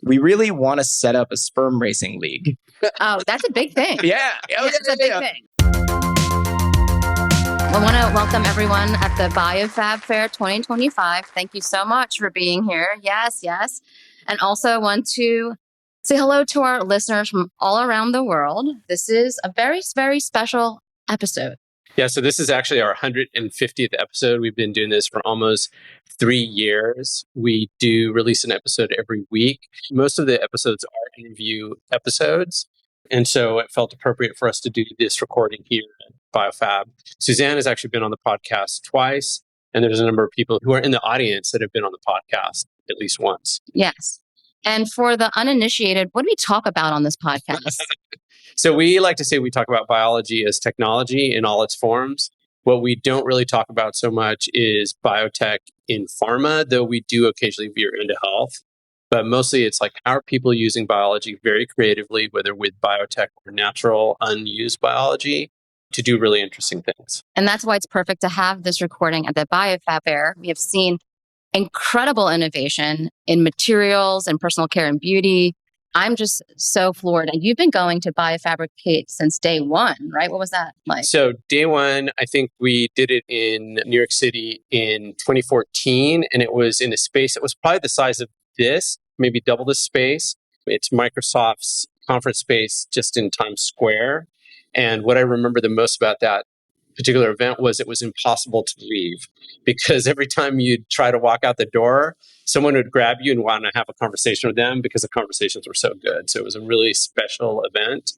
we really want to set up a sperm racing league. Oh, that's a big thing. Yeah. That's a big thing. I want to welcome everyone at the BioFab Fair 2025. Thank you so much for being here. Yes. And also want to say hello to our listeners from all around the world. This is a very, very special episode. Yeah, so this is actually our 150th episode. We've been doing this for almost 3 years. We do release an episode every week. Most of the episodes are interview episodes. And so it felt appropriate for us to do this recording here at BioFab. Suzanne has actually been on the podcast twice. And there's a number of people who are in the audience that have been on the podcast at least once. Yes. And for the uninitiated, what do we talk about on this podcast? So we like to say we talk about biology as technology in all its forms. What we don't really talk about so much is biotech in pharma, though we do occasionally veer into health. But mostly it's like, how are people using biology very creatively, whether with biotech or natural, unused biology, to do really interesting things. And that's why it's perfect to have this recording at the BioFab Fair. We have seen incredible innovation in materials and personal care and beauty. I'm just so floored. And you've been going to Biofabricate since day one, right? What was that like? So day one, I think we did it in New York City in 2014. And it was in a space that was probably the size of this, maybe double the space. It's Microsoft's conference space just in Times Square. And what I remember the most about that particular event was it was impossible to leave, because every time you'd try to walk out the door, someone would grab you and want to have a conversation with them because the conversations were so good. So it was a really special event.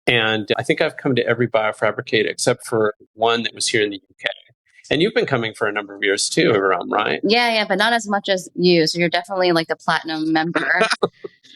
And I think I've come to every Biofabricate except for one that was here in the UK. And you've been coming for a number of years too, Erum, right? Yeah, but not as much as you. So you're definitely like the platinum member.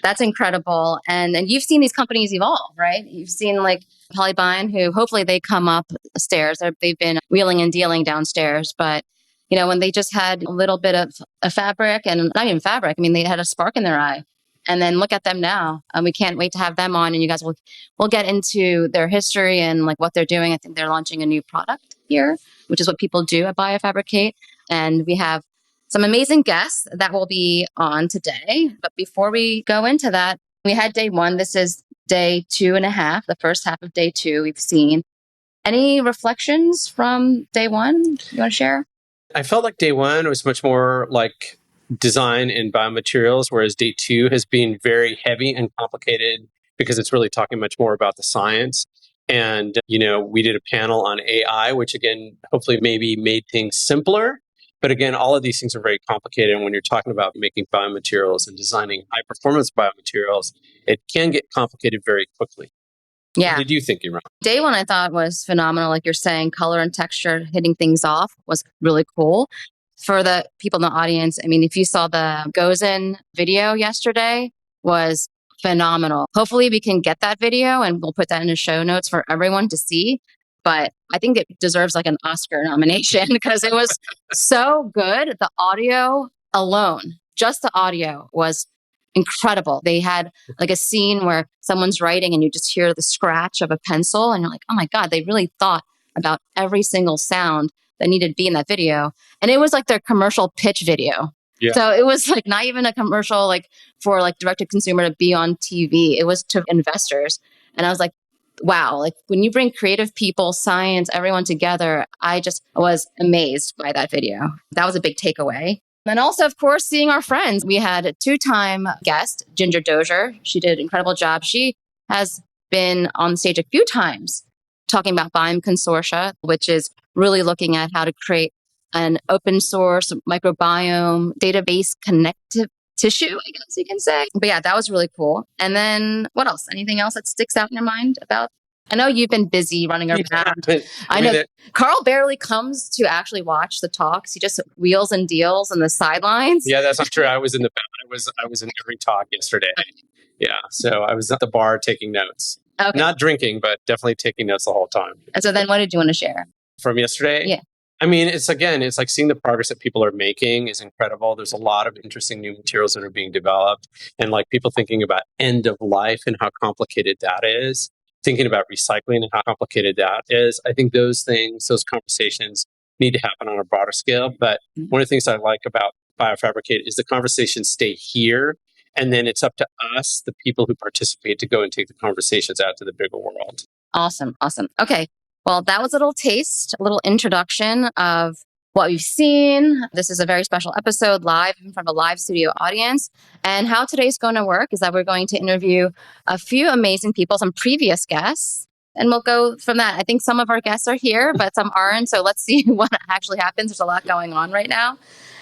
That's incredible. And you've seen these companies evolve, right? You've seen like Polybind, who hopefully they come up stairs. They've been wheeling and dealing downstairs. But, when they just had a little bit of a fabric, and not even fabric, they had a spark in their eye. And then look at them now. And we can't wait to have them on. And you guys we'll get into their history and like what they're doing. I think they're launching a new product here, which is what people do at Biofabricate. And we have some amazing guests that will be on today. But before we go into that, we had day one. This is day 2.5, the first half of day 2 we've seen. Any reflections from day one you want to share? I felt like day one was much more like design and biomaterials, whereas day 2 has been very heavy and complicated because it's really talking much more about the science. And, we did a panel on AI, which again, hopefully maybe made things simpler. But again, all of these things are very complicated. And when you're talking about making biomaterials and designing high performance biomaterials, it can get complicated very quickly. Yeah. What did you think, Erum? Day one, I thought was phenomenal. Like you're saying, color and texture, hitting things off was really cool. For the people in the audience, if you saw the Gozen video yesterday, was phenomenal. Hopefully we can get that video and we'll put that in the show notes for everyone to see. But I think it deserves like an Oscar nomination because it was so good. The audio alone, just the audio was incredible. They had like a scene where someone's writing and you just hear the scratch of a pencil and you're like, oh my God, they really thought about every single sound that needed to be in that video. And it was like their commercial pitch video. Yeah. So it was like not even a commercial like for like direct to consumer to be on TV. It was to investors. And I was like, wow, like when you bring creative people, science, everyone together, I just was amazed by that video. That was a big takeaway. And also, of course, seeing our friends. We had a 2-time guest, Ginger Dozier. She did an incredible job. She has been on stage a few times talking about Biome Consortia, which is really looking at how to create an open source microbiome database connective tissue, I guess you can say. But yeah, that was really cool. And then what else? Anything else that sticks out in your mind about? I know you've been busy running around. I know Karl barely comes to actually watch the talks. He just wheels and deals on the sidelines. Yeah, that's not true. I was in the back. I was in every talk yesterday. Yeah, so I was at the bar taking notes. Okay. Not drinking, but definitely taking notes the whole time. And so then what did you want to share? From yesterday? Yeah. It's like seeing the progress that people are making is incredible. There's a lot of interesting new materials that are being developed, and like people thinking about end of life and how complicated that is. Thinking about recycling and how complicated that is. I think those conversations need to happen on a broader scale. But one of the things I like about Biofabricate is the conversations stay here And then it's up to us, the people who participate, to go and take the conversations out to the bigger world. Awesome. Awesome. Okay. Well, that was a little taste, a little introduction of what we've seen. This is a very special episode live in front of a live studio audience. And how today's going to work is that we're going to interview a few amazing people, some previous guests, and we'll go from that. I think some of our guests are here, but some aren't. So let's see what actually happens. There's a lot going on right now.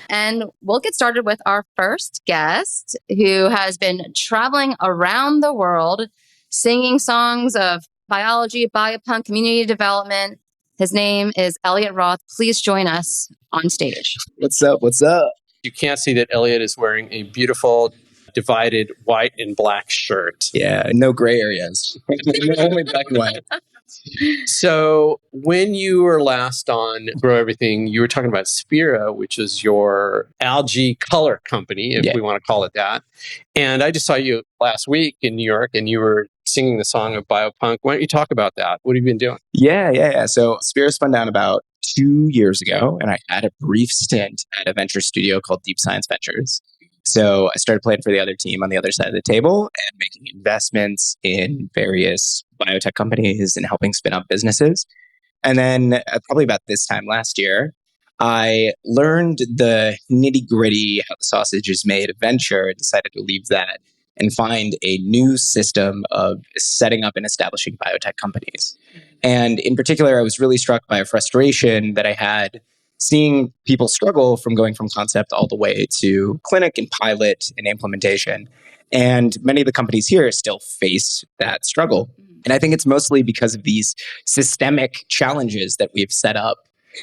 And we'll get started with our first guest who has been traveling around the world singing songs of biology, biopunk, community development. His name is Elliot Roth. Please join us on stage. What's up? What's up? You can't see that Elliot is wearing a beautiful divided white and black shirt. Yeah, no gray areas. Only black and white. So when you were last on Grow Everything, you were talking about Sphera, which is your algae color company, if we want to call it that. And I just saw you last week in New York, and you were singing the song of Biopunk. Why don't you talk about that? What have you been doing? Yeah. So Sphera spun down about 2 years ago, and I had a brief stint at a venture studio called Deep Science Ventures. So I started playing for the other team on the other side of the table and making investments in various biotech companies and helping spin up businesses. And then probably about this time last year, I learned the nitty gritty, how the sausage is made of venture, and decided to leave that and find a new system of setting up and establishing biotech companies. And in particular, I was really struck by a frustration that I had seeing people struggle from going from concept all the way to clinic and pilot and implementation. And many of the companies here still face that struggle. And I think it's mostly because of these systemic challenges that we've set up.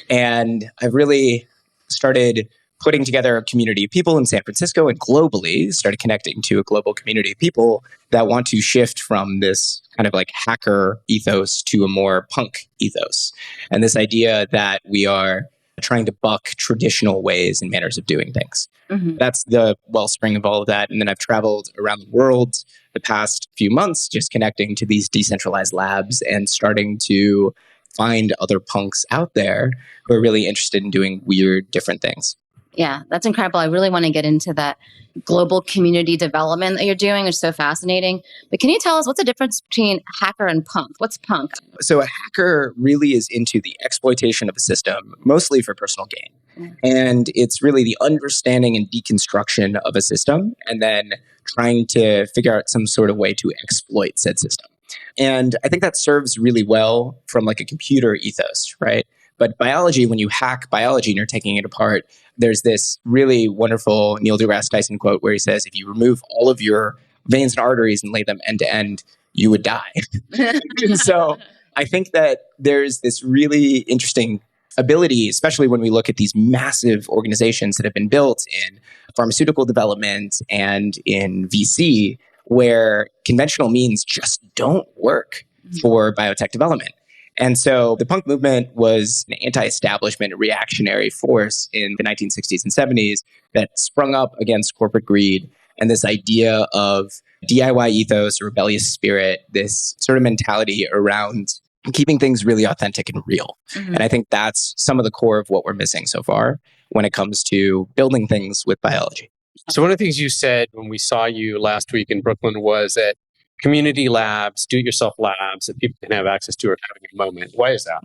And I've really started putting together a community of people in San Francisco and globally, started connecting to a global community of people that want to shift from this kind of like hacker ethos to a more punk ethos. And this idea that we are trying to buck traditional ways and manners of doing things. Mm-hmm. That's the wellspring of all of that. And then I've traveled around the world the past few months, just connecting to these decentralized labs and starting to find other punks out there who are really interested in doing weird, different things. Yeah, that's incredible. I really want to get into that global community development that you're doing. It's so fascinating. But can you tell us what's the difference between hacker and punk? What's punk? So a hacker really is into the exploitation of a system, mostly for personal gain. Mm. And it's really the understanding and deconstruction of a system and then trying to figure out some sort of way to exploit said system. And I think that serves really well from like a computer ethos, right? But biology, when you hack biology and you're taking it apart, there's this really wonderful Neil deGrasse Tyson quote where he says, if you remove all of your veins and arteries and lay them end to end, you would die. And so I think that there's this really interesting ability, especially when we look at these massive organizations that have been built in pharmaceutical development and in VC, where conventional means just don't work for biotech development. And so the punk movement was an anti-establishment reactionary force in the 1960s and 70s that sprung up against corporate greed and this idea of DIY ethos, rebellious spirit, this sort of mentality around keeping things really authentic and real. Mm-hmm. And I think that's some of the core of what we're missing so far when it comes to building things with biology. So one of the things you said when we saw you last week in Brooklyn was that community labs, do-it-yourself labs that people can have access to are having a moment. Why is that?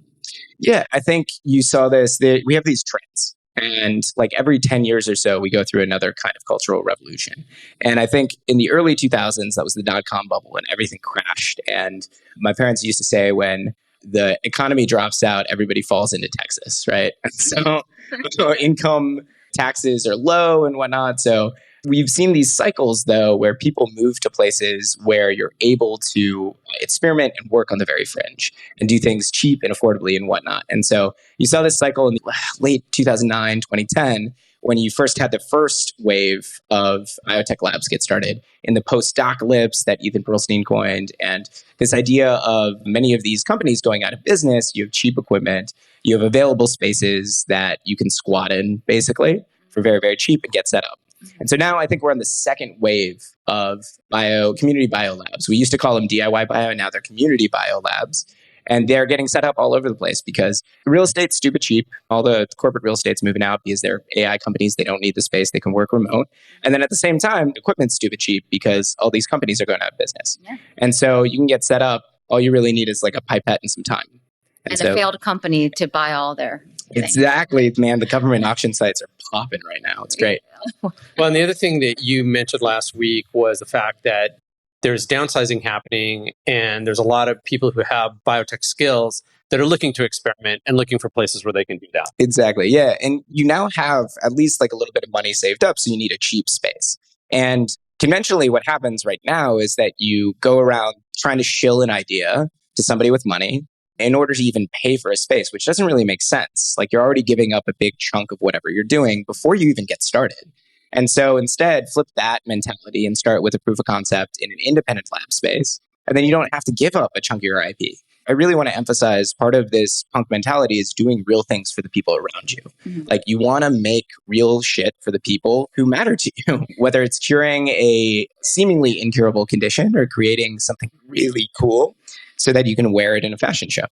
Yeah, I think you saw this. We have these trends. And like every 10 years or so, we go through another kind of cultural revolution. And I think in the early 2000s, that was the dot-com bubble and everything crashed. And my parents used to say when the economy drops out, everybody falls into Texas, right? And so income taxes are low and whatnot. So we've seen these cycles, though, where people move to places where you're able to experiment and work on the very fringe and do things cheap and affordably and whatnot. And so you saw this cycle in late 2009, 2010, when you first had the first wave of biotech labs get started in the post-doc-lips that Ethan Perlstein coined. And this idea of many of these companies going out of business, you have cheap equipment, you have available spaces that you can squat in, basically, for very, very cheap and get set up. And so now I think we're on the second wave of community biolabs. We used to call them DIY bio, and now they're community biolabs. And they're getting set up all over the place because real estate's stupid cheap. All the corporate real estate's moving out because they're AI companies. They don't need the space. They can work remote. And then at the same time, equipment's stupid cheap because all these companies are going out of business. Yeah. And so you can get set up. All you really need is like a pipette and some time. And a failed company to buy all their things. Exactly, man. The government auction sites are popping right now. It's great. Well, and the other thing that you mentioned last week was the fact that there's downsizing happening and there's a lot of people who have biotech skills that are looking to experiment and looking for places where they can do that. Exactly. Yeah. And you now have at least like a little bit of money saved up. So you need a cheap space. And conventionally, what happens right now is that you go around trying to shill an idea to somebody with money in order to even pay for a space, which doesn't really make sense. Like you're already giving up a big chunk of whatever you're doing before you even get started. And so instead, flip that mentality and start with a proof of concept in an independent lab space. And then you don't have to give up a chunk of your IP. I really want to emphasize part of this punk mentality is doing real things for the people around you. Mm-hmm. Like you want to make real shit for the people who matter to you, whether it's curing a seemingly incurable condition or creating something really cool so that you can wear it in a fashion show.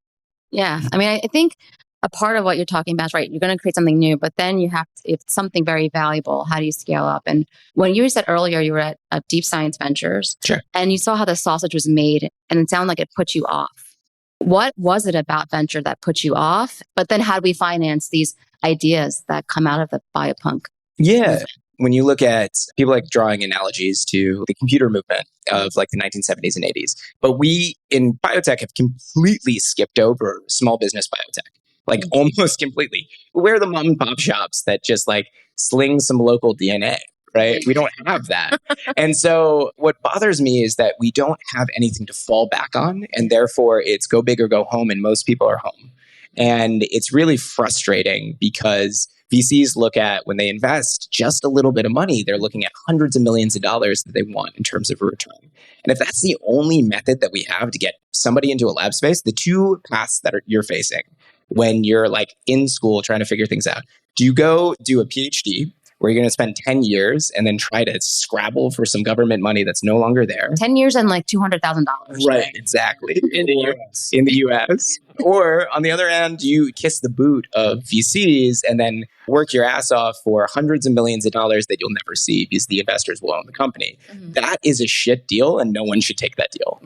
Yeah. I mean, I think a part of what you're talking about is right. You're going to create something new, but then you have to, if it's something very valuable, how do you scale up? And when you said earlier, you were at Deep Science Ventures, sure, and you saw how the sausage was made and it sounded like it put you off. What was it about venture that put you off? But then how do we finance these ideas that come out of the biopunk? Yeah. When you look at people like drawing analogies to the computer movement of like the 1970s and 80s, but we in biotech have completely skipped over small business biotech, like almost completely. We're the mom and pop shops that just like sling some local DNA. Right? We don't have that. And so what bothers me is that we don't have anything to fall back on. And therefore it's go big or go home. And most people are home. And it's really frustrating because VCs look at when they invest just a little bit of money, they're looking at hundreds of millions of dollars that they want in terms of a return. And if that's the only method that we have to get somebody into a lab space, the two paths that you're facing when you're like in school trying to figure things out, do you go do a PhD where you're going to spend 10 years and then try to scrabble for some government money that's no longer there? 10 years and like $200,000. Right, exactly. In the US. In the US. Or on the other end, you kiss the boot of VCs and then work your ass off for hundreds of millions of dollars that you'll never see because the investors will own the company. Mm-hmm. That is a shit deal and no one should take that deal.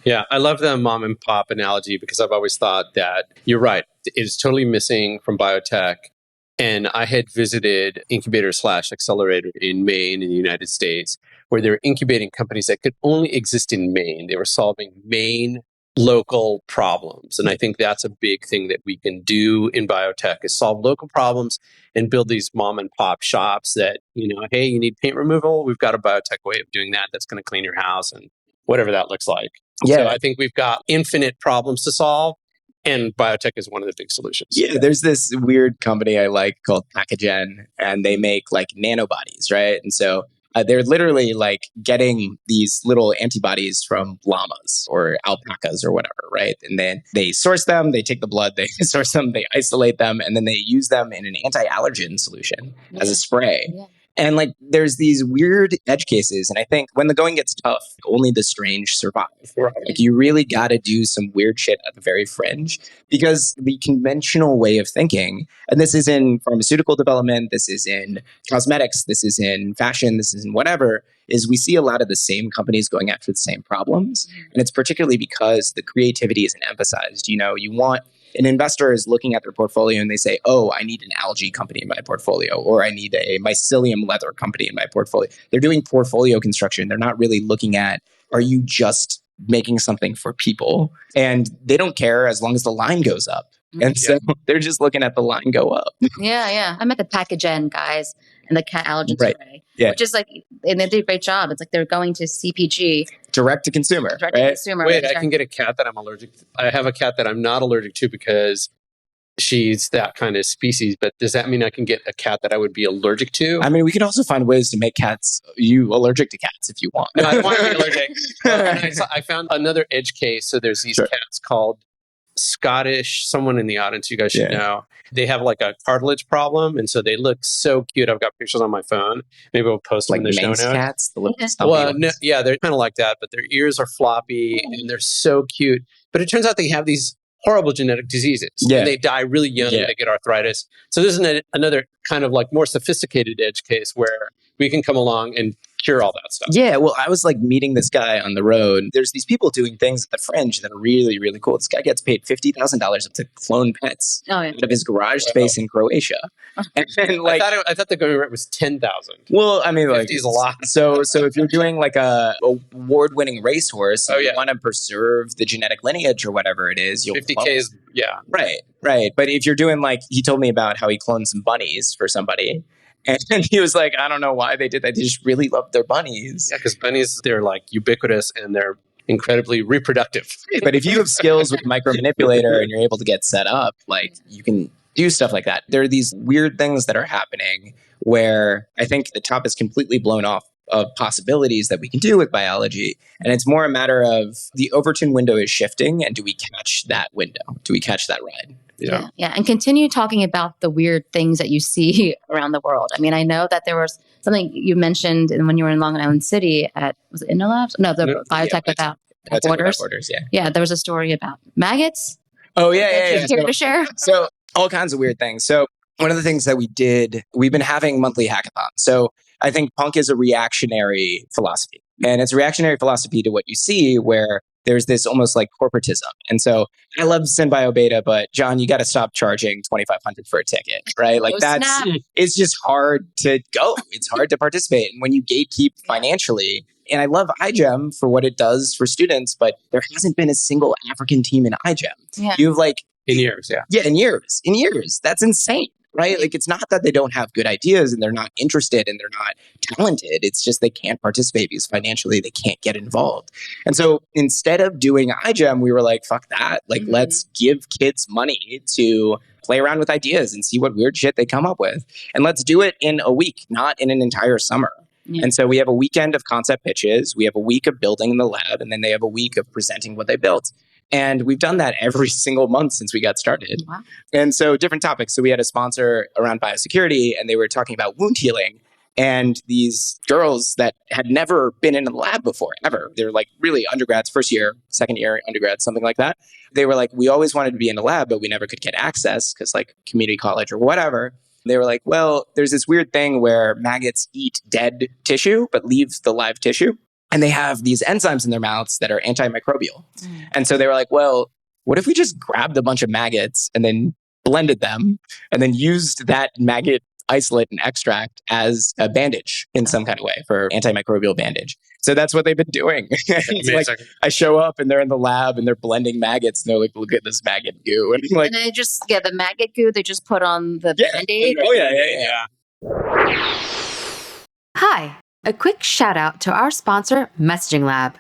Yeah, I love the mom and pop analogy because I've always thought that you're right. It is totally missing from biotech. And I had visited incubator/accelerator in Maine in the United States, where they were incubating companies that could only exist in Maine. They were solving Maine local problems. And I think that's a big thing that we can do in biotech is solve local problems and build these mom and pop shops that, you know, hey, you need paint removal? We've got a biotech way of doing that that's going to clean your house and whatever that looks like. Yeah. So I think we've got infinite problems to solve. And biotech is one of the big solutions. Yeah, there's this weird company I like called Packagen, and they make like nanobodies, right? And so they're literally like getting these little antibodies from llamas or alpacas or whatever, right? And then they source them, they take the blood, they source them, they isolate them, and then they use them in an anti-allergen solution as a spray. Yeah. And like, there's these weird edge cases. And I think when the going gets tough, only the strange survive. Right. Like you really got to do some weird shit at the very fringe because the conventional way of thinking, and this is in pharmaceutical development, this is in cosmetics, this is in fashion, this is in whatever, is we see a lot of the same companies going after the same problems. And it's particularly because the creativity isn't emphasized. You know, you want an investor is looking at their portfolio and they say, oh, I need an algae company in my portfolio, or I need a mycelium leather company in my portfolio. They're doing portfolio construction. They're not really looking at, are you just making something for people? And they don't care as long as the line goes up. And so they're just looking at the line go up. Yeah. I'm at the Packagen guys and the cat allergen spray. Yeah. Which is like, and they do a great job. It's like they're going to CPG. Direct to consumer. Wait, I can get a cat that I'm allergic to. I have a cat that I'm not allergic to because she's that kind of species. But does that mean I can get a cat that I would be allergic to? I mean, we can also find ways to make cats, you allergic to cats if you want. No, I don't want to be allergic. I found another edge case. So there's these cats called Scottish, someone in the audience you guys should know. They have like a cartilage problem, and so they look so cute. I've got pictures on my phone. Maybe we'll post them in the show notes. Cats, the little well, no, yeah, they're kind of like that, but their ears are floppy and they're so cute. But it turns out they have these horrible genetic diseases. Yeah. And they die really young. Yeah. They get arthritis. So this is another kind of like more sophisticated edge case where we can come along and cure all that stuff. Yeah, well, I was like meeting this guy on the road. There's these people doing things at the fringe that are really, really cool. This guy gets paid $50,000 to clone pets out of his garage space in Croatia. And like, I thought the going rate was 10,000. Well, I mean, like, 50 is a lot. So if you're doing like a award-winning racehorse, and you want to preserve the genetic lineage or whatever it is, you'll 50K is, right. But if you're doing like, he told me about how he cloned some bunnies for somebody. And he was like, I don't know why they did that. They just really loved their bunnies. Yeah, because bunnies, they're like ubiquitous and they're incredibly reproductive. But if you have skills with micromanipulator and you're able to get set up, like you can do stuff like that. There are these weird things that are happening where I think the top is completely blown off of possibilities that we can do with biology. And it's more a matter of the Overton window is shifting. And do we catch that window? Do we catch that ride? Yeah. And continue talking about the weird things that you see around the world. I mean, I know that there was something you mentioned when you were in Long Island City at, was it InnoLabs? No, the Biotech Without Borders. Yeah, there was a story about maggots. Oh, yeah. Care to share? So all kinds of weird things. So one of the things that we did, we've been having monthly hackathons. So I think punk is a reactionary philosophy. And it's a reactionary philosophy to what you see where there's this almost like corporatism. And so I love Synbio Beta, but John, you got to stop charging $2,500 for a ticket, right? Like it's just hard to go. It's hard to participate. And when you gatekeep financially, and I love iGEM for what it does for students, but there hasn't been a single African team in iGEM. Yeah. You have like... In years, yeah. Yeah, in years. That's insane. Right? Like, it's not that they don't have good ideas and they're not interested and they're not talented. It's just they can't participate because financially they can't get involved. And so instead of doing iGEM, we were like, fuck that. Like, let's give kids money to play around with ideas and see what weird shit they come up with. And let's do it in a week, not in an entire summer. Yeah. And so we have a weekend of concept pitches. We have a week of building in the lab. And then they have a week of presenting what they built. And we've done that every single month since we got started. Wow. And so different topics. So we had a sponsor around biosecurity and they were talking about wound healing. And these girls that had never been in a lab before, ever. They're like really undergrads, first year, second year undergrads, something like that. They were like, we always wanted to be in a lab, but we never could get access because like community college or whatever. They were like, well, there's this weird thing where maggots eat dead tissue, but leave the live tissue. And they have these enzymes in their mouths that are antimicrobial. And so they were like, well, what if we just grabbed a bunch of maggots and then blended them and then used that maggot isolate and extract as a bandage in some kind of way for antimicrobial bandage. So that's what they've been doing. It's like I show up and they're in the lab and they're blending maggots and they're like, look at this maggot goo. And I'm like, and they just, the maggot goo, they just put on the Band-Aid. Oh, yeah. Hi. A quick shout out to our sponsor, Messaging Lab,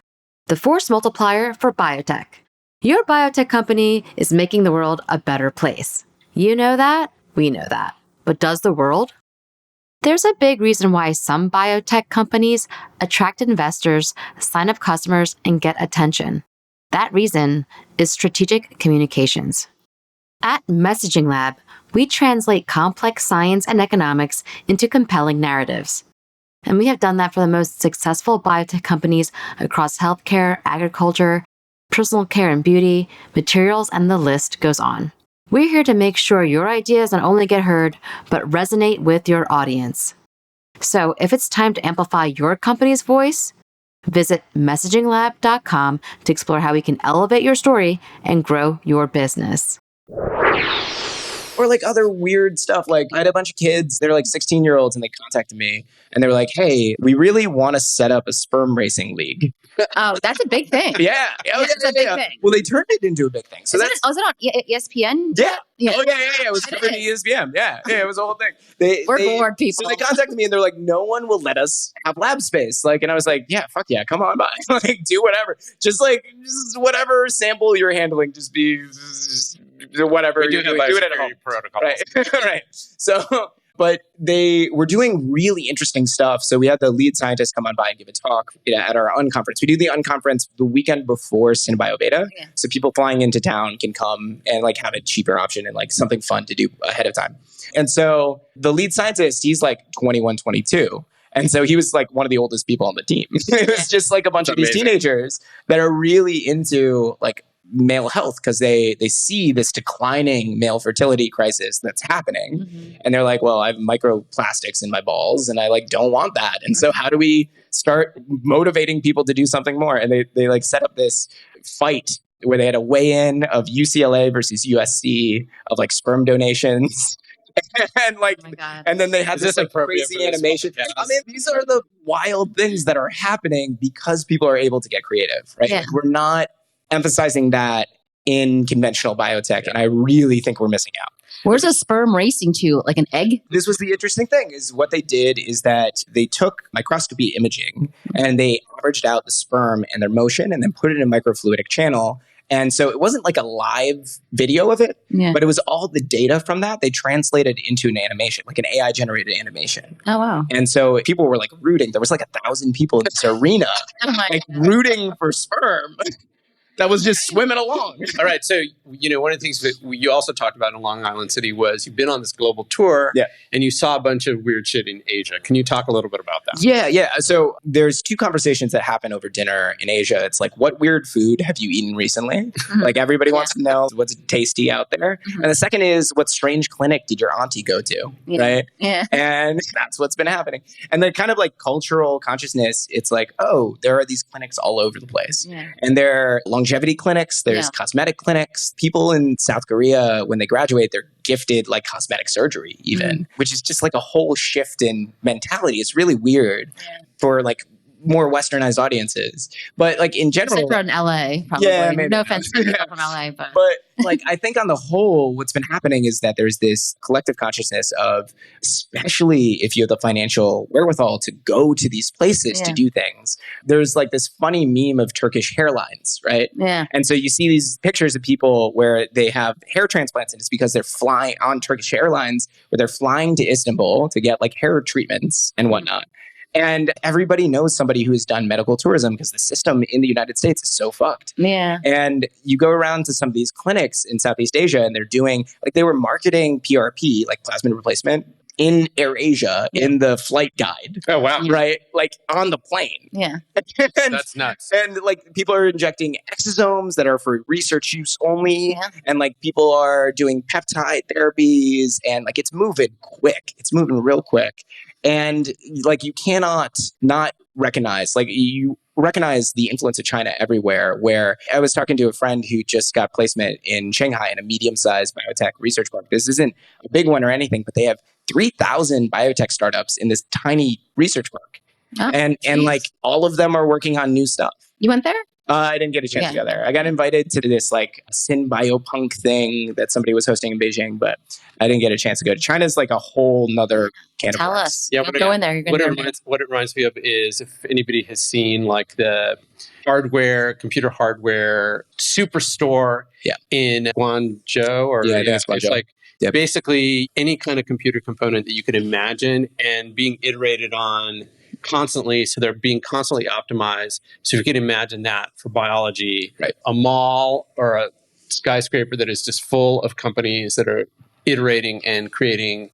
the force multiplier for biotech. Your biotech company is making the world a better place. You know that, we know that. But does the world? There's a big reason why some biotech companies attract investors, sign up customers, and get attention. That reason is strategic communications. At Messaging Lab, we translate complex science and economics into compelling narratives. And we have done that for the most successful biotech companies across healthcare, agriculture, personal care and beauty, materials, and the list goes on. We're here to make sure your ideas not only get heard, but resonate with your audience. So if it's time to amplify your company's voice, visit messaginglab.com to explore how we can elevate your story and grow your business. Or like other weird stuff. Like I had a bunch of kids, they're like 16-year-olds and they contacted me and they were like, hey, we really want to set up a sperm racing league. Oh, that's a big thing. Yeah. That's a big thing. Well, they turned it into a big thing. So was it on ESPN? Yeah. Oh, yeah. It was covered in ESPN. Yeah, it was a whole thing. We're bored people. So they contacted me and they're like, no one will let us have lab space. Like, and I was like, yeah, fuck yeah, come on by. Like, do whatever. Just whatever sample you're handling, just whatever. We do it at home. Protocol. Right. So, but they were doing really interesting stuff. So we had the lead scientist come on by and give a talk at our unconference. We do the unconference the weekend before Synbio Beta. Yeah. So people flying into town can come and like have a cheaper option and like something fun to do ahead of time. And so the lead scientist, he's like 21, 22. And so he was like one of the oldest people on the team. It was just like a bunch of these teenagers that are really into like male health because they see this declining male fertility crisis that's happening. And they're like, well, I have microplastics in my balls and I like don't want that. And so how do we start motivating people to do something more? And they like set up this fight where they had a weigh-in of UCLA versus USC of like sperm donations. And like, Oh my God. and then they had Is this this like appropriate crazy for this animation. podcast? I mean, these are the wild things that are happening because people are able to get creative, right? Yeah. We're not emphasizing that in conventional biotech, and I really think we're missing out. Where's a sperm racing to? Like an egg? This was the interesting thing is what they did is that they took microscopy imaging and they averaged out the sperm and their motion and then put it in a microfluidic channel. And so it wasn't like a live video of it, Yeah. but it was all the data from that they translated into an animation, like an AI generated animation. Oh, wow. And so people were like rooting. There was like 1,000 people in this arena Oh my like rooting for sperm that was just swimming along. All right. So, one of the things that you also talked about in Long Island City was you've been on this global tour and you saw a bunch of weird shit in Asia. Can you talk a little bit about that? Yeah. So there's two conversations that happen over dinner in Asia. It's like, what weird food have you eaten recently? Like everybody wants to know what's tasty out there. And the second is, what strange clinic did your auntie go to? Right? Yeah. And that's what's been happening. And then kind of like cultural consciousness, it's like, oh, there are these clinics all over the place. Yeah. And they're longevity clinics, there's cosmetic clinics. People in South Korea, when they graduate, they're gifted like cosmetic surgery even, which is just like a whole shift in mentality. It's really weird for like more westernized audiences. But like in general, except for in LA, probably. Yeah, maybe. No offense to people from LA, but like I think on the whole, what's been happening is that there's this collective consciousness of, especially if you have the financial wherewithal to go to these places to do things. There's like this funny meme of Turkish hairlines, right? Yeah. And so you see these pictures of people where they have hair transplants, and it's because they're flying on Turkish Airlines, where they're flying to Istanbul to get like hair treatments and whatnot. And everybody knows somebody who has done medical tourism because the system in the United States is so fucked. Yeah. And you go around to some of these clinics in Southeast Asia and they're doing, like they were marketing PRP, like plasmid replacement, in AirAsia in the flight guide. Oh, wow. Right? Like on the plane. Yeah. And, That's nuts. and like people are injecting exosomes that are for research use only. Yeah. And like people are doing peptide therapies and like it's moving quick. It's moving real quick. And like you cannot not recognize, like you recognize the influence of China everywhere. Where I was talking to a friend who just got placement in Shanghai in a medium-sized biotech research park. This isn't a big one or anything, but they have 3,000 biotech startups in this tiny research park. Oh, and like all of them are working on new stuff. You went there? I didn't get a chance to go there. I got invited to this like Sin Biopunk thing that somebody was hosting in Beijing, but I didn't get a chance to go to China's like a whole nother can of Tell worms. us. Yeah, Go in there. You're going to what it reminds me of is if anybody has seen like the computer hardware superstore in Guangzhou, or I think it's Guangzhou. it's like basically any kind of computer component that you could imagine and being iterated on constantly, so they're being constantly optimized. So you can imagine that for biology, a mall or a skyscraper that is just full of companies that are iterating and creating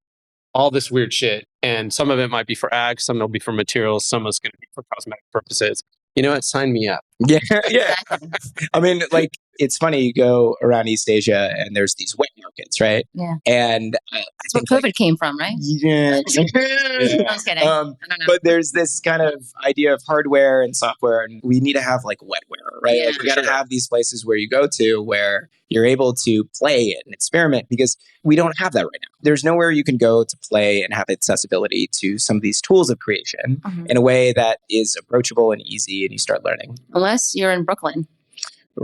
all this weird shit. And some of it might be for ag, some will be for materials, some is going to be for cosmetic purposes. You know what? Sign me up. Yeah. I mean, like, it's funny, you go around East Asia and there's these wet markets, right? Yeah. And I That's think where COVID came from, right? Yeah. I was kidding. I don't know. But there's this kind of idea of hardware and software, and we need to have like wetware, right? Yeah. Like, we got to have these places where you go to where you're able to play and experiment, because we don't have that right now. There's nowhere you can go to play and have accessibility to some of these tools of creation in a way that is approachable and easy, and you start learning. Unless you're in Brooklyn.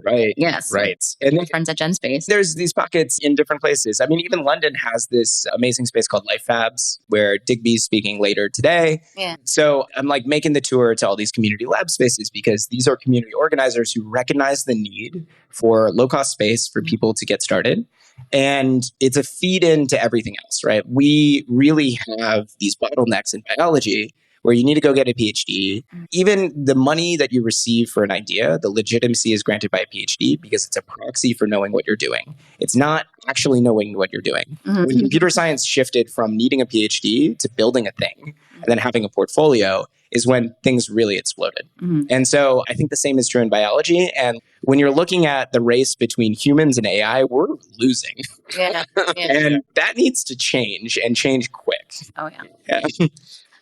Right. Yes. Right. And My friends at Gen Space. there's these pockets in different places. I mean, even London has this amazing space called Life Fabs, where Digby's speaking later today. Yeah. So I'm like making the tour to all these community lab spaces, because these are community organizers who recognize the need for low-cost space for people to get started. And it's a feed into everything else, right? We really have these bottlenecks in biology where you need to go get a PhD. Even the money that you receive for an idea, the legitimacy is granted by a PhD because it's a proxy for knowing what you're doing. It's not actually knowing what you're doing. When computer science shifted from needing a PhD to building a thing and then having a portfolio is when things really exploded. And so I think the same is true in biology. And when you're looking at the race between humans and AI, we're losing. Yeah. And that needs to change and change quick. Oh, yeah.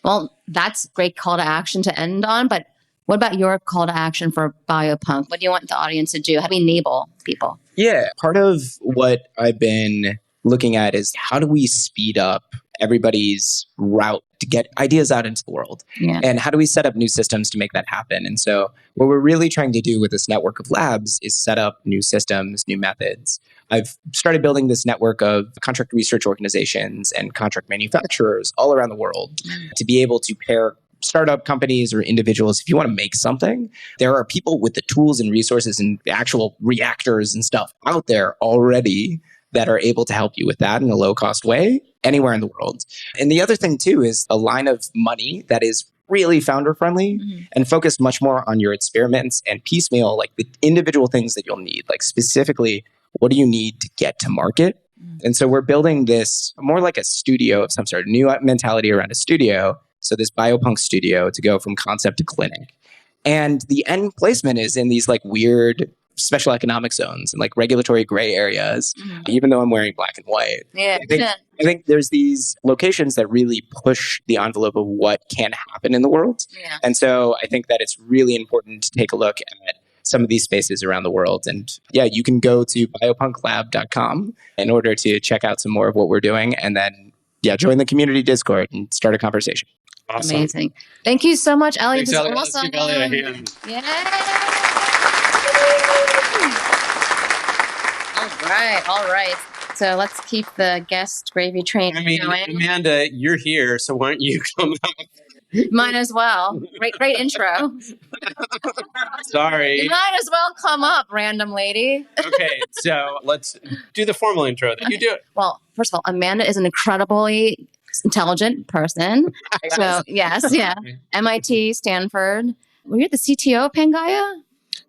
Well, that's great call to action to end on. But what about your call to action for Biopunk? What do you want the audience to do? How do we enable people? Yeah. Part of what I've been looking at is how do we speed up everybody's route to get ideas out into the world? Yeah. And how do we set up new systems to make that happen? And so what we're really trying to do with this network of labs is set up new systems, new methods. I've started building this network of contract research organizations and contract manufacturers all around the world to be able to pair startup companies or individuals. If you want to make something, there are people with the tools and resources and actual reactors and stuff out there already that are able to help you with that in a low cost way anywhere in the world. And the other thing too is a line of money that is really founder friendly and focused much more on your experiments and piecemeal, like the individual things that you'll need, like specifically, what do you need to get to market? And so we're building this more like a studio of some sort, a new mentality around a studio. So this Biopunk studio to go from concept to clinic. And the end placement is in these like weird special economic zones and like regulatory gray areas, even though I'm wearing black and white. Yeah. I think there's these locations that really push the envelope of what can happen in the world. Yeah. And so I think that it's really important to take a look at some of these spaces around the world. And yeah, you can go to biopunklab.com in order to check out some more of what we're doing. And then, yeah, join the community Discord and start a conversation. Awesome. Amazing. Thank you so much, Elliot. Thanks, This is Elliot. awesome. Let's give Elliot a hand. Yeah. All right. So let's keep the guest gravy train going. Amanda, you're here, so why don't you come up? Might as well. Great intro. Sorry. You might as well come up, random lady. Okay, so let's do the formal intro. Then you do it. Well, first of all, Amanda is an incredibly intelligent person. So yes, yeah. MIT, Stanford. Were you the CTO of Pangaea?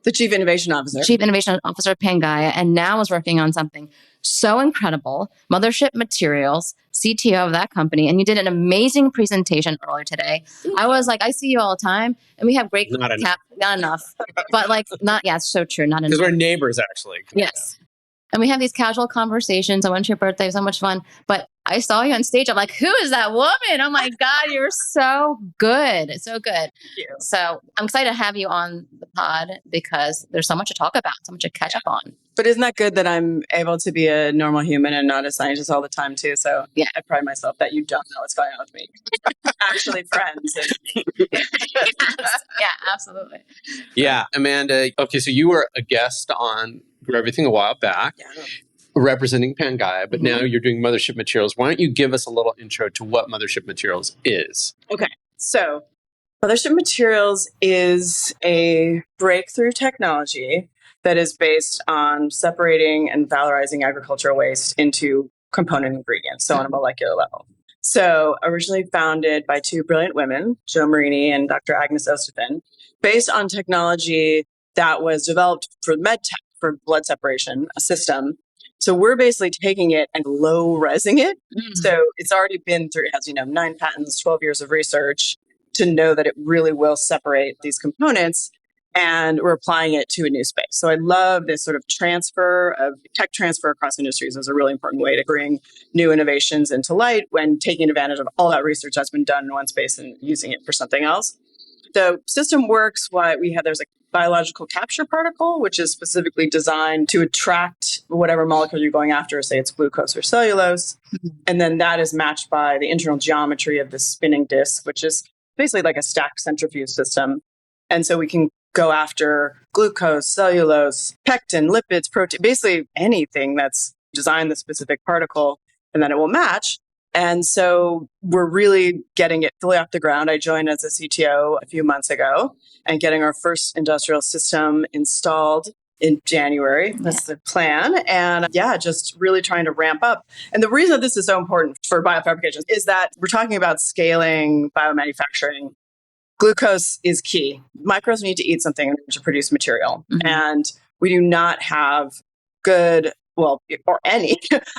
The Chief Innovation Officer. Chief Innovation Officer of Pangaea, and now is working on something so incredible. Mothership Materials, CTO of that company, and you did an amazing presentation earlier today. I was like, I see you all the time, and we have great Not enough, but like not. Yeah, it's so true. Not enough. Because we're neighbors, actually. Yes. And we have these casual conversations. I went to your birthday, it was so much fun. But I saw you on stage. I'm like, who is that woman? Oh my God, you're so good. So good. Thank you. So I'm excited to have you on the pod because there's so much to talk about, so much to catch up on. But isn't that good that I'm able to be a normal human and not a scientist all the time too? So yeah, I pride myself that you don't know what's going on with me. Actually friends. Yes. Yeah, absolutely. Yeah, Amanda. Okay, so you were a guest on Grow Everything a while back, representing Pangaea, but now you're doing Mothership Materials. Why don't you give us a little intro to what Mothership Materials is? Okay, so Mothership Materials is a breakthrough technology that is based on separating and valorizing agricultural waste into component ingredients, so on a molecular level. So originally founded by two brilliant women, Jo Marini and Dr. Agnes Ostafin, based on technology that was developed for medtech, for blood separation, a system. So we're basically taking it and low-resing it. So it's already been through, it has 9 patents, 12 years of research to know that it really will separate these components. And we're applying it to a new space. So I love this sort of transfer of tech transfer across industries is a really important way to bring new innovations into light when taking advantage of all that research that's been done in one space and using it for something else. The system works there's a biological capture particle, which is specifically designed to attract whatever molecule you're going after, say it's glucose or cellulose. And then that is matched by the internal geometry of the spinning disk, which is basically like a stacked centrifuge system. And so we can go after glucose, cellulose, pectin, lipids, protein, basically anything that's designed the specific particle, and then it will match. And so we're really getting it fully off the ground. I joined as a CTO a few months ago and getting our first industrial system installed in January. That's the plan. And just really trying to ramp up. And the reason that this is so important for biofabrication is that we're talking about scaling biomanufacturing. Glucose is key. Microbes need to eat something in order to produce material. And we do not have good, or any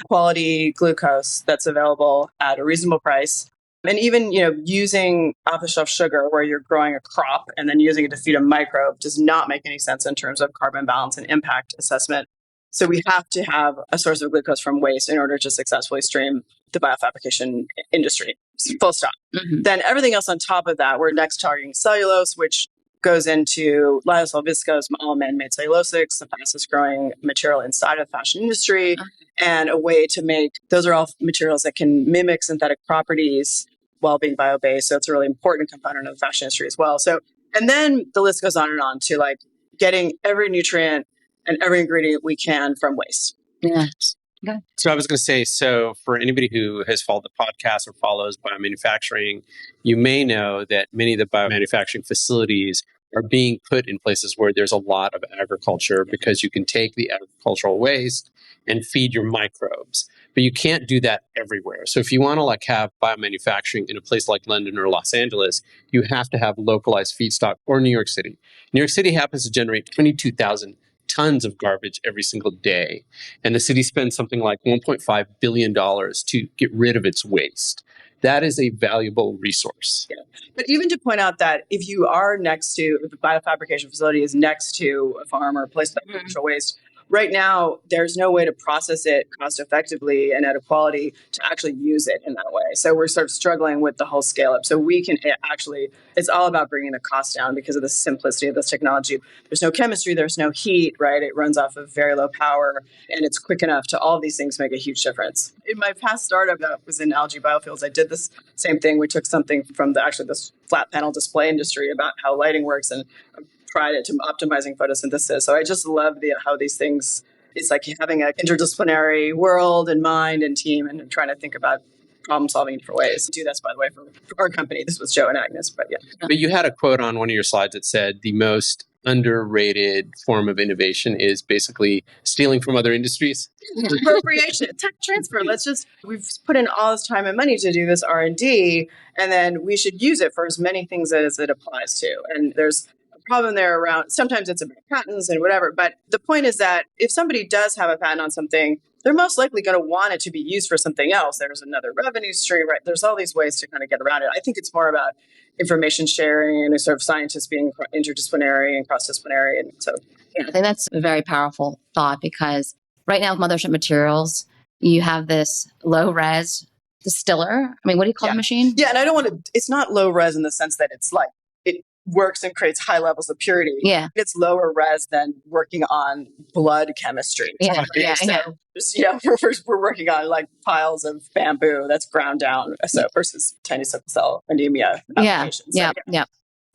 quality glucose that's available at a reasonable price And even, using off-the-shelf sugar where you're growing a crop and then using it to feed a microbe does not make any sense in terms of carbon balance and impact assessment. So we have to have a source of glucose from waste in order to successfully stream the biofabrication industry. Full stop. Mhm. Then everything else on top of that, we're next targeting cellulose, which goes into lyocell viscose, all man-made cellulosics, the fastest growing material inside of the fashion industry, and a way to make, those are all materials that can mimic synthetic properties while being bio-based. So it's a really important component of the fashion industry as well. So, and then the list goes on to like getting every nutrient and every ingredient we can from waste. Yeah. So I was going to say, so for anybody who has followed the podcast or follows biomanufacturing, you may know that many of the biomanufacturing facilities are being put in places where there's a lot of agriculture because you can take the agricultural waste and feed your microbes. But you can't do that everywhere. So if you want to like have biomanufacturing in a place like London or Los Angeles, you have to have localized feedstock, or New York City. New York City happens to generate 22,000 tons of garbage every single day. And the city spends something like $1.5 billion to get rid of its waste. That is a valuable resource. Yeah. But even to point out that if you are next to, if the biofabrication facility is next to a farm or a place of agricultural waste, right now, there's no way to process it cost effectively and at a quality to actually use it in that way. So we're sort of struggling with the whole scale up. So we can actually, it's all about bringing the cost down because of the simplicity of this technology. There's no chemistry, there's no heat, right? It runs off of very low power and it's quick enough to all of these things make a huge difference. In my past startup that was in algae biofuels, I did this same thing. We took something from this flat panel display industry about how lighting works and tried it to optimizing photosynthesis. So I just love how these things, it's like having an interdisciplinary world and mind and team and trying to think about problem solving in different ways. Do this, by the way, for our company. This was Joe and Agnes, but yeah. But you had a quote on one of your slides that said the most underrated form of innovation is basically stealing from other industries. Appropriation, tech transfer. We've put in all this time and money to do this R&D, and then we should use it for as many things as it applies to. And there's problem there around, sometimes it's about patents and whatever, but the point is that if somebody does have a patent on something, they're most likely going to want it to be used for something else. There's another revenue stream, right? There's all these ways to kind of get around it. I think it's more about information sharing and sort of scientists being interdisciplinary and cross-disciplinary. And so, I think that's a very powerful thought because right now with Mothership Materials, you have this low res distiller. I mean, what do you call the machine? Yeah, and I don't want to, it's not low res in the sense that it's like, it works and creates high levels of purity. Yeah. It's lower res than working on blood chemistry. Yeah. Right? Yeah. So, Yeah. we're working on like piles of bamboo that's ground down. So versus tiny sickle cell anemia applications. Yeah. So, Yeah.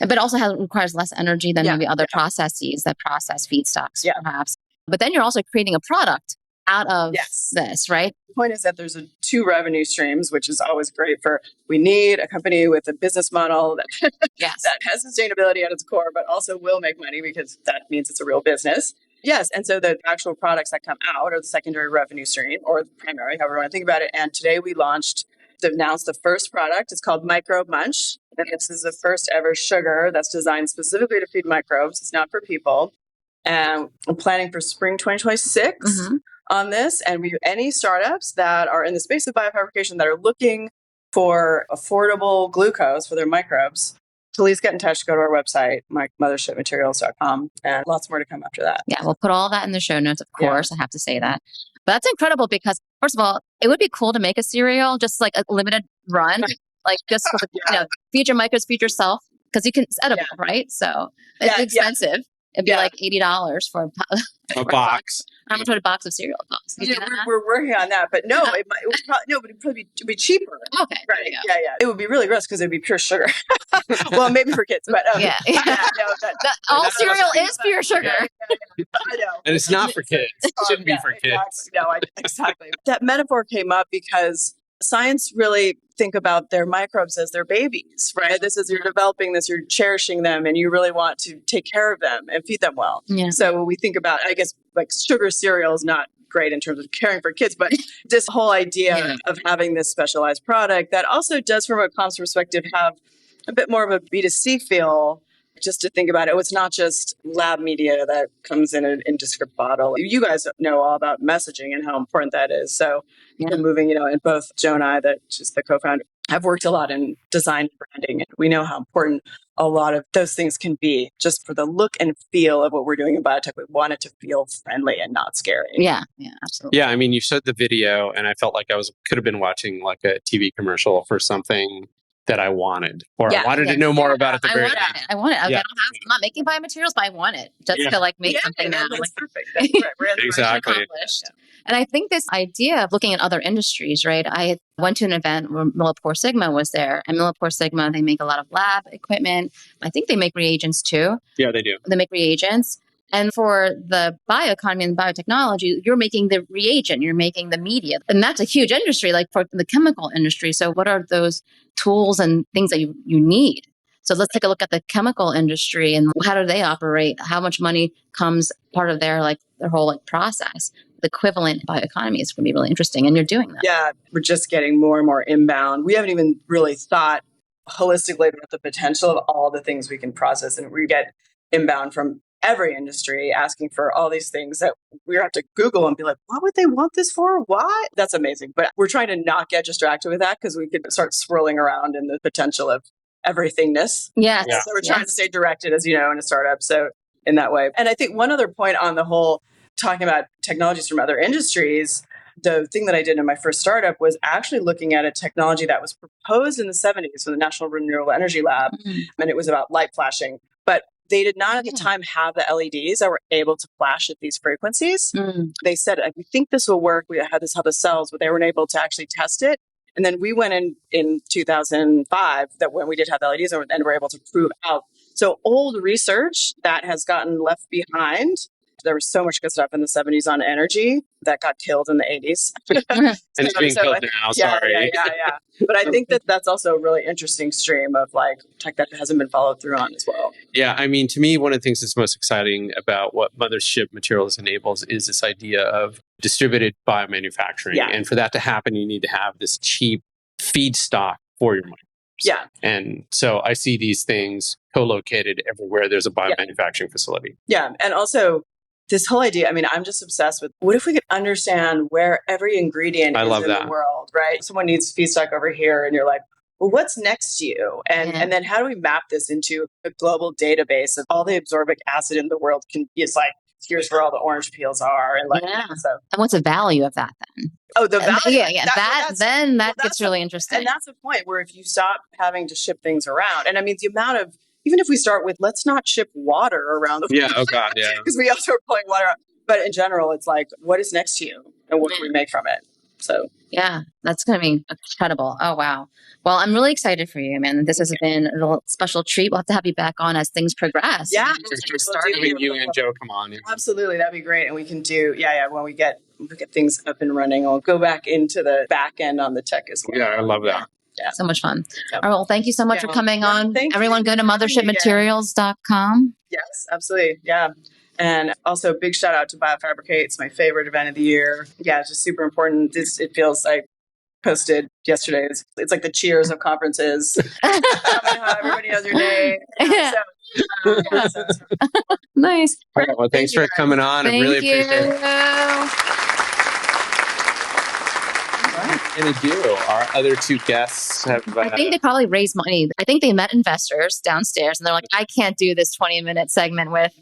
But it also requires less energy than maybe other processes that process feedstocks, perhaps. But then you're also creating a product out of this, right? The point is that there's two revenue streams, which is always great for, we need a company with a business model that, that has sustainability at its core, but also will make money because that means it's a real business. Yes. And so the actual products that come out are the secondary revenue stream or the primary, however you want to think about it. And today we announced the first product. It's called Microbe Munch. And this is the first ever sugar that's designed specifically to feed microbes. It's not for people. And I'm planning for spring 2026 on this. And any startups that are in the space of biofabrication that are looking for affordable glucose for their microbes, please get in touch. Go to our website, mothershipmaterials.com, and lots more to come after that. Yeah, we'll put all that in the show notes, of course. I have to say that. But that's incredible because, first of all, it would be cool to make a cereal, just like a limited run, like just for feed your microbes, feed yourself, because it's edible, right? So it's expensive. It'd be like $80 for a box. How much would a box of cereal cost? We're working on that, but no, it would probably be cheaper. Okay, right? Yeah. It would be really gross because it'd be pure sugar. Well, maybe for kids, but all cereal is pure sugar. I know, and it's not for kids. It shouldn't be for kids. No, exactly. That metaphor came up because science really think about their microbes as their babies, right? This is, you're developing this, you're cherishing them, and you really want to take care of them and feed them well. Yeah. So when we think about, I guess, like sugar cereal is not great in terms of caring for kids, but this whole idea of having this specialized product that also does, from a comms perspective, have a bit more of a B2C feel. Just to think about it, it's not just lab media that comes in an indescript bottle. You guys know all about messaging and how important that is. So moving, and both Joe and I, that she's the co-founder, I've worked a lot in design and branding, and we know how important a lot of those things can be just for the look and feel of what we're doing in biotech. We want it to feel friendly and not scary. Yeah, absolutely. Yeah, I mean, you showed the video, and I felt like could have been watching like a TV commercial for something that I wanted, or I wanted to know more about at the very end. I want it. Yeah. I'm not making biomaterials, but I want it just to like make something now. That's Like, perfect. That's right. We're in the right Exactly. accomplished. And I think this idea of looking at other industries, right? I went to an event where Millipore Sigma was there, and Millipore Sigma, they make a lot of lab equipment. I think they make reagents too. Yeah, they do. They make reagents. And for the bioeconomy and biotechnology, you're making the reagent, you're making the media. And that's a huge industry, like for the chemical industry. So what are those tools and things that you need? So let's take a look at the chemical industry and how do they operate? How much money comes part of their whole process? The equivalent bioeconomy is going to be really interesting. And you're doing that. Yeah, we're just getting more and more inbound. We haven't even really thought holistically about the potential of all the things we can process. And we get inbound from every industry asking for all these things that we have to Google and be like, what would they want this for? Why? That's amazing. But we're trying to not get distracted with that because we could start swirling around in the potential of everythingness. Yes. Yeah. So we're trying to stay directed, as you know, in a startup. So in that way. And I think one other point on the whole, talking about technologies from other industries, the thing that I did in my first startup was actually looking at a technology that was proposed in the 70s from the National Renewable Energy Lab. And it was about light flashing. But they did not at the time have the LEDs that were able to flash at these frequencies. They said, we think this will work. We had this how the cells, but they weren't able to actually test it. And then we went in 2005 that when we did have the LEDs and were able to prove out. So old research that has gotten left behind. There was so much good stuff in the 70s on energy that got killed in the 80s. And it's being killed now, sorry. Yeah. But I think that's also a really interesting stream of tech that hasn't been followed through on as well. Yeah, I mean, to me, one of the things that's most exciting about what Mothership Materials enables is this idea of distributed biomanufacturing. Yeah. And for that to happen, you need to have this cheap feedstock for your microbes. Yeah. And so I see these things co-located everywhere there's a biomanufacturing facility. Yeah. And also, this whole idea, I mean, I'm just obsessed with what if we could understand where every ingredient is in the world, right? Someone needs feedstock over here and you're like, well, what's next to you? And then how do we map this into a global database of all the absorbic acid in the world it's like, here's where all the orange peels are. And so. And what's the value of that then? Oh, the value. That gets really interesting. And that's the point where if you stop having to ship things around, and I mean, the amount of, even if we start with, let's not ship water around the world. Yeah, oh God, yeah. Because we also are pulling water out. But in general, it's like, what is next to you? And what can we make from it? So. Yeah, that's going to be incredible. Oh, wow. Well, I'm really excited for you, man. This has been a little special treat. We'll have to have you back on as things progress. Yeah. You and Joe, come on. Absolutely. That'd be great. And we can do, when we get things up and running, I'll go back into the back end on the tech as well. Yeah, I love that. Yeah. So much fun. Yep. All right. Well, thank you so much for coming on. Everyone go to mothershipmaterials.com. Yes, absolutely. Yeah. And also big shout out to BioFabricate. It's my favorite event of the year. Yeah, it's just super important. It feels like posted yesterday. It's like the cheers of conferences. Everybody knows your name. Nice. All right, well, thanks for coming on. I really appreciate it. And our other two guests have... I think they probably raised money. I think they met investors downstairs and they're like, I can't do this 20-minute segment with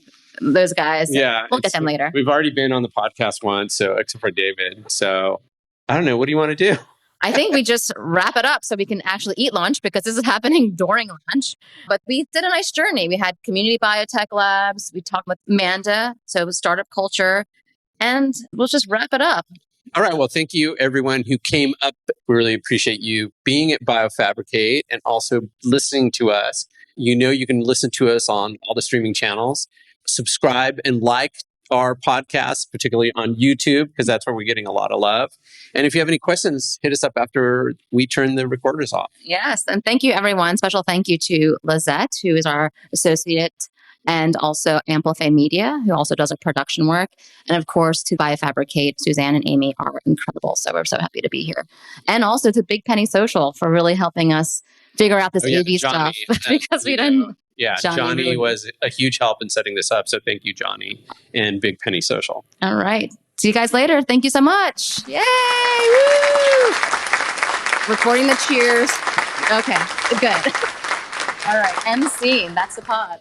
those guys. Yeah. We'll get them later. We've already been on the podcast once, so except for David. So I don't know. What do you want to do? I think we just wrap it up so we can actually eat lunch because this is happening during lunch. But we did a nice journey. We had community biotech labs. We talked with Amanda. So it was startup culture. And we'll just wrap it up. All right. Well, thank you, everyone who came up. We really appreciate you being at BioFabricate and also listening to us. You know, you can listen to us on all the streaming channels. Subscribe and like our podcast, particularly on YouTube, because that's where we're getting a lot of love. And if you have any questions, hit us up after we turn the recorders off. Yes. And thank you, everyone. Special thank you to Lizette, who is our associate, and also Amplify Media, who also does our production work. And of course, to BioFabricate, Suzanne and Amy are incredible. So we're so happy to be here. And also to Big Penny Social for really helping us figure out this AV stuff because we didn't. Yeah, Johnny really was a huge help in setting this up. So thank you, Johnny, and Big Penny Social. All right. See you guys later. Thank you so much. Yay! Woo! Recording the cheers. Okay, good. All right, MC, that's the pod.